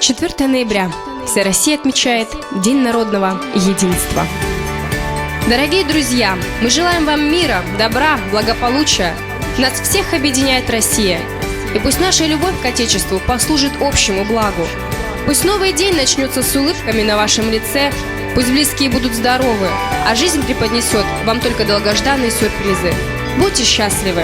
4 ноября. Вся Россия отмечает День народного единства. Дорогие друзья, мы желаем вам мира, добра, благополучия. Нас всех объединяет Россия. И пусть наша любовь к Отечеству послужит общему благу. Пусть новый день начнется с улыбками на вашем лице, пусть близкие будут здоровы, а жизнь преподнесет вам только долгожданные сюрпризы. Будьте счастливы!